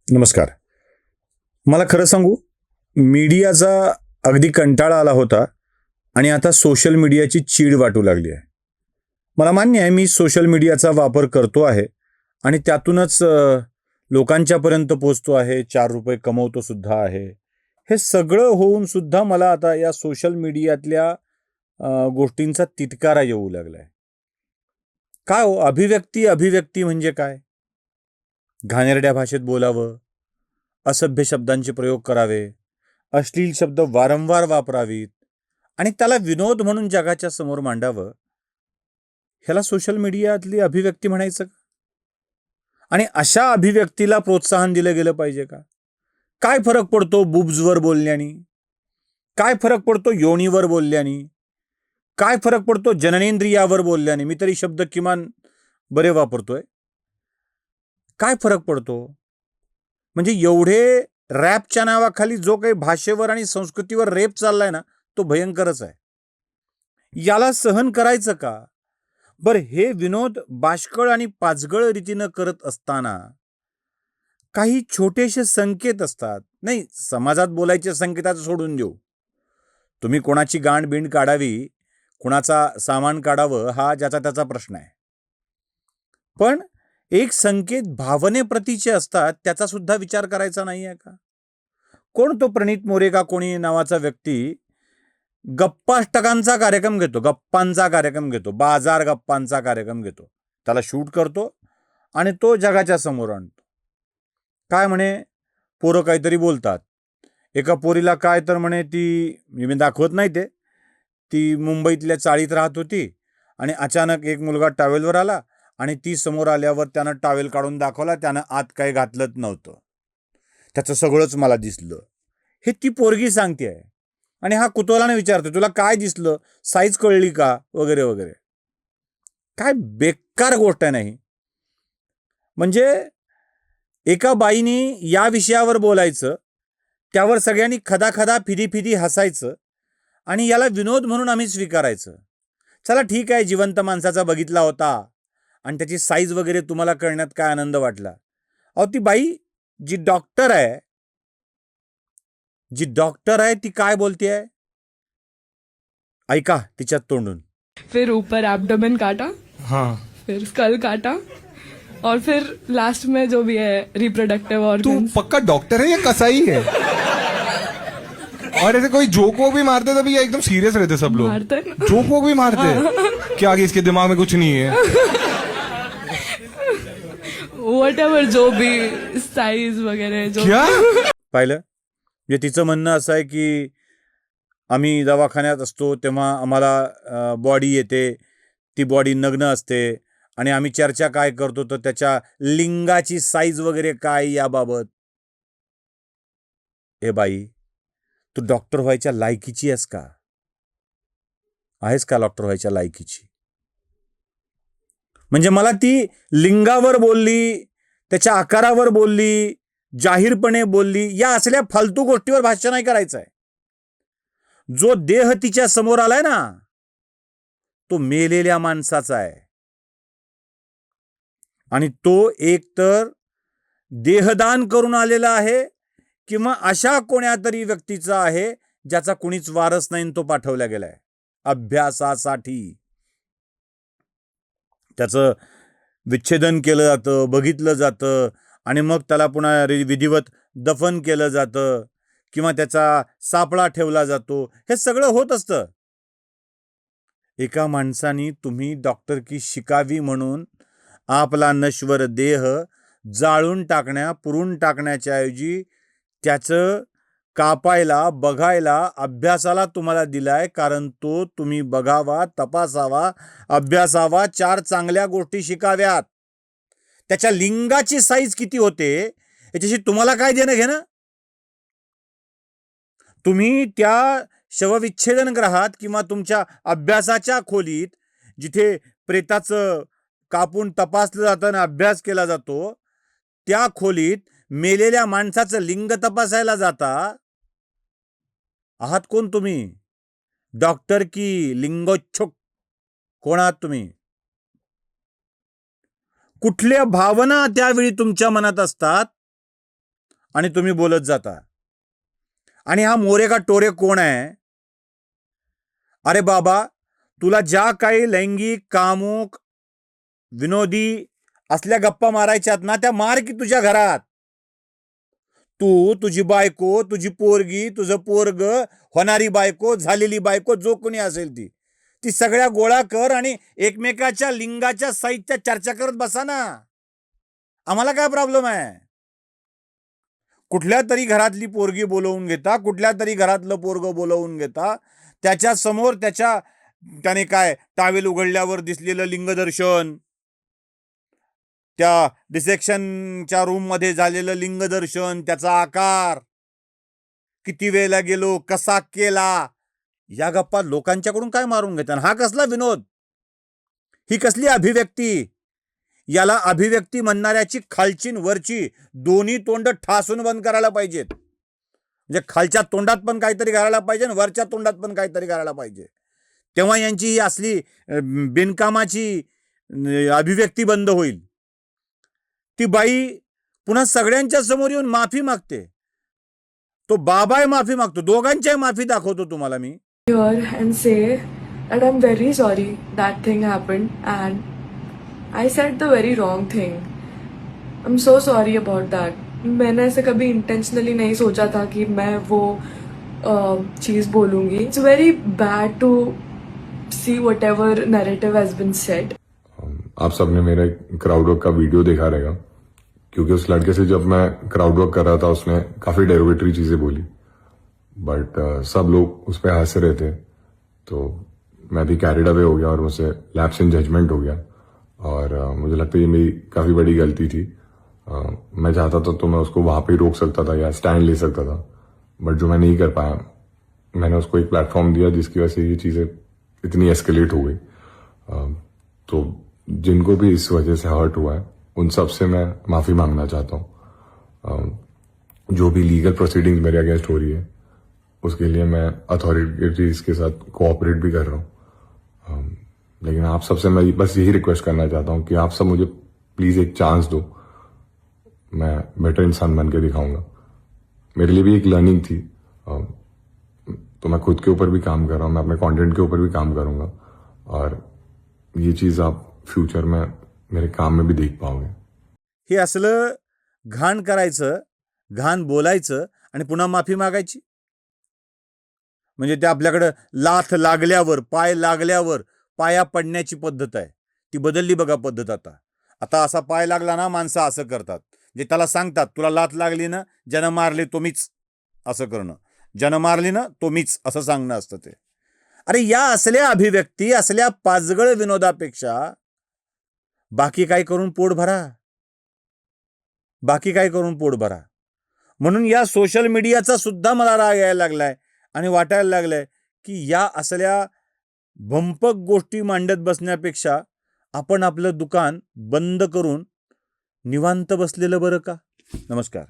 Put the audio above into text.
नमस्कार. मला खरं सांगू, मीडियाचा अगदी कंटाळा आला होता आणि आता सोशल मीडियाची चीड वाटू लागली आहे. मला मान्य आहे, मी सोशल मीडियाचा वापर करतो आहे आणि त्यातूनच लोकांच्यापर्यंत पोहोचतो आहे, ₹4 कमवतो सुद्धा आहे. हे सगळं होऊन सुद्धा मला आता या सोशल मीडियातल्या गोष्टींचा तिटकारा येऊ लागलाय. काय हो, अभिव्यक्ती अभिव्यक्ती म्हणजे काय? घाणेरड्या भाषेत बोलावं, असभ्य शब्दांचे प्रयोग करावे, अश्लील शब्द वारंवार वापरावीत आणि त्याला विनोद म्हणून जगाच्या समोर मांडावं. ह्याला सोशल मीडियातली अभिव्यक्ती म्हणायचं का? आणि अशा अभिव्यक्तीला प्रोत्साहन दिलं गेलं पाहिजे का? काय फरक पडतो बुब्सवर बोलल्याने? काय फरक पडतो योनीवर बोलल्याने? काय फरक पडतो जननेंद्रियावर बोलल्याने? मी तरी शब्द किमान बरे वापरतोय. काय फरक पडतो? म्हणजे एवढे रॅपच्या नावाखाली जो काही भाषेवर आणि संस्कृतीवर रेप चाललाय ना, तो भयंकरच आहे. याला सहन करायचं का? बरं, हे विनोद बाष्कळ आणि पाचगळ रीतीनं करत असताना काही छोटेसे संकेत असतात. नाही, समाजात बोलायचे संकेताचं सोडून देऊ. तुम्ही कोणाची गांड-बिंड काढावी, कुणाचा सामान काढावं, हा ज्याचा त्याचा प्रश्न आहे. पण एक संकेत भावनेप्रतीचे असतात, त्याचा सुद्धा विचार करायचा नाही आहे का? कोण तो प्रणित मोरे का कोणी नावाचा व्यक्ती गप्पाष्टकांचा कार्यक्रम घेतो, गप्पांचा कार्यक्रम घेतो, बाजार गप्पांचा कार्यक्रम घेतो. त्याला शूट करतो आणि तो जगाच्या समोर आणतो. काय म्हणे, पोरं काहीतरी बोलतात. एका पोरीला काय तर म्हणे, मी दाखवत नाही ते, ती मुंबईतल्या चाळीत राहत होती आणि अचानक एक मुलगा टॉवेलवर आला आणि ती समोर आल्यावर त्यानं टॉवेल काढून दाखवला, त्यानं आत काही घातलंच नव्हतं. त्याचं सगळंच मला दिसलं. हे ती पोरगी सांगते आहे आणि हा कुतूहलाने विचारतो, तुला काय दिसलं, साईज कळली का, वगैरे वगैरे. काय बेकार गोष्ट आहे नाही. म्हणजे एका बाईनी या विषयावर बोलायचं, त्यावर सगळ्यांनी खदाखदा फिदी हसायचं आणि याला विनोद म्हणून आम्ही स्वीकारायचं. चला ठीक आहे, जिवंत माणसाचा बघितला होता आणि त्याची साईज वगैरे तुम्हाला कळण्यात काय आनंद वाटला. अहो, ती बाई जी डॉक्टर आहे ती काय बोलतेय ऐका तिच्यात तोंडून. फिर ऊपर एब्डोमेन काटा, हाँ, फिर स्कल काटा और फिर लास्ट में जो भी है रिप्रोडक्टिव तू ऑर्गन्स. पक्का डॉक्टर है या कसाई है? और ऐसे कोई जोक वोक भी मारते तभी या एकदम सीरियस रहते सब लोग? मारते हैं ना. जोक वोक भी मारते क्या आगे इसके दिमाग में कुछ नहीं है? व्हाटएवर जो भी साइज वगैरह जो क्या? पाहिलं, म्हणजे तिचं म्हणणं असं आहे की आम्ही दवाखान्यात असतो तेव्हा आम्हाला बॉडी येते, ती बॉडी नग्न असते आणि आम्ही चर्चा काय करतो तर त्याच्या लिंगाची साईज वगैरे काय याबाबत. ए बाई, तू डॉक्टर व्हायच्या लायकीची आहेस का? डॉक्टर व्हायच्या लायकीची? म्हणजे मला ती लिंगावर बोलली, त्याच्या आकारावर बोलली, जाहीरपणे बोलली, या असल्या फालतू गोष्टीवर भाष्य नाही करायचं आहे. जो देह तिच्या समोर आलाय ना, तो मेलेल्या माणसाचा आहे आणि तो एकतर देहदान करून आलेला आहे किंवा अशा कोण्या तरी व्यक्तीचा आहे ज्याचा कुणीच वारस नाही, तो पाठवला गेलाय अभ्यासासाठी. त्याचं विच्छेदन केलं जातं, बघितलं जातं आणि मग त्याला पुन्हा विधिवत दफन केलं जातं किंवा त्याचा सापळा ठेवला जातो. हे सगळं होत असतं. एका माणसाने तुम्ही डॉक्टर की शिकावी म्हणून आपला नश्वर देह जाळून पुरून टाकण्याच्या ऐवजी त्याचं कापायला, बघायला, अभ्यासाला तुम्हाला दिलाय. कारण तो तुम्ही बघावा, तपासावा, अभ्यासावा, 4 चांगल्या गोष्टी शिकाव्यात. त्याच्या लिंगाची साईज किती होते याच्याशी तुम्हाला काय देणं घेणं? तुम्ही त्या शवविच्छेदनगृहात किंवा तुमच्या अभ्यासाच्या खोलीत जिथे प्रेताचं कापून तपासलं जातं आणि अभ्यास केला जातो, त्या खोलीत मेलेल्या माणसाचं लिंग तपासायला जाता. आहात कोण तुम्ही? डॉक्टर की लिंगोच्छुक? कोण आहात तुम्ही? कुठल्या भावना त्यावेळी तुमच्या मनात असतात आणि तुम्ही बोलत जाता. आणि हा मोरे का टोरे कोण आहे? अरे बाबा, तुला ज्या काही लैंगिक, कामुक, विनोदी असल्या गप्पा मारायच्यात ना, त्या मार की तुझ्या घरात. तू, तुझी बायको, तुझी पोरगी, तुझं पोरग, होणारी बायको, झालेली बायको, जो कोणी असेल ती सगळ्या गोळा कर आणि एकमेकाच्या लिंगाच्या साहित्य चर्चा करत बसा ना. आम्हाला काय प्रॉब्लेम आहे? कुठल्या तरी घरातली पोरगी बोलवून घेता, कुठल्या तरी घरातलं पोरग बोलवून घेता, त्याच्या समोर त्याने काय टावेल उघडल्यावर दिसलेलं लिंगदर्शन, त्या डिसेक्शनच्या रूम मध्ये झालेलं लिंगदर्शन, त्याचा आकार, किती वेळेला गेलो, कसा केला, या गप्पा लोकांच्याकडून काय मारून घेतात? हा कसला विनोद? ही कसली अभिव्यक्ती? याला अभिव्यक्ती म्हणणाऱ्याची खालची वरची दोन्ही तोंड ठासून बंद करायला पाहिजेत. म्हणजे खालच्या तोंडात पण काहीतरी घालायला पाहिजे आणि वरच्या तोंडात पण काहीतरी घालायला पाहिजे. तेव्हा यांची ही असली बिनकामाची अभिव्यक्ती बंद होईल. ती बाई पुन्हा सगळ्यांच्या समोर येऊन माफी मागते. तो बाबाही माफी मागतो, दोघांच्याही माफी दाखवतो तुम्हाला मी. Here and say that I'm very sorry that thing happened and I said the very wrong thing. I'm so sorry about that. मैंने ऐसे कभी intentionally नहीं सोचा था कि मैं वो चीज़ बोलूँगी. It's very bad to see whatever narrative has been said. आप सबने मेरे क्राउड वर्क का वीडियो देखा रहेगा, क्योंकि उस लड़के से जब मैं क्राउड वर्क कर रहा था उसने काफी डेरिवेटरी चीजें बोली, बट सब लोग उस पर हंस रहे थे, तो मैं भी कैरिड अवे हो गया और मुझसे लैप्स इन जजमेंट हो गया. और मुझे लगता है ये मेरी काफी बड़ी गलती थी. मैं चाहता था तो मैं उसको वहां पे ही रोक सकता था या स्टैंड ले सकता था, बट जो मैं नहीं कर पाया, मैंने उसको एक प्लेटफॉर्म दिया जिसकी वजह से ये चीजें इतनी एस्केलेट हो गई. तो जिनको भी इस वजह से हर्ट हुआ है उन सब से मैं माफी मांगना चाहता हूँ. जो भी लीगल प्रोसीडिंग्स मेरे अगेंस्ट हो रही है उसके लिए मैं अथॉरिटीज के साथ कोऑपरेट भी कर रहा हूँ. लेकिन आप सबसे मैं बस यही रिक्वेस्ट करना चाहता हूँ कि आप सब मुझे प्लीज एक चांस दो. मैं बेटर इंसान बन के दिखाऊंगा. मेरे लिए भी एक लर्निंग थी, तो मैं खुद के ऊपर भी काम कर रहा हूँ, मैं अपने कंटेंट के ऊपर भी काम करूंगा और ये चीज आप फ्यूचर में मेरे काम में भी देख पाओगे. हे असलं घाण करायचं, घाण बोलायचं आणि पुन्हा माफी मागायची. म्हणजे ते आपल्याकडं लाथ लागल्यावर, पाय लागल्यावर पाया पडण्याची पद्धत आहे, ती बदलली बघा पद्धत. आता असा पाय लागला ना, माणसं असं करतात. जे त्याला सांगतात तुला लाथ लागली ना, ज्यानं मारले तो मीच, असं करणं. ज्यानं मारली ना तो मीच, असं सांगणं असतं ते. अरे या असल्या अभिव्यक्ती, असल्या पाचगळ विनोदापेक्षा बाकी काय करून पोट भरा, बाकी काय करून पोट भरा. म्हणून या सोशल मीडियाचा सुद्धा मला राग यायला लागलाय आणि वाटायला लागलंय की या असल्या भंपक गोष्टी मांडत बसण्यापेक्षा आपण आपलं दुकान बंद करून निवांत बसलेलं बरं का. नमस्कार.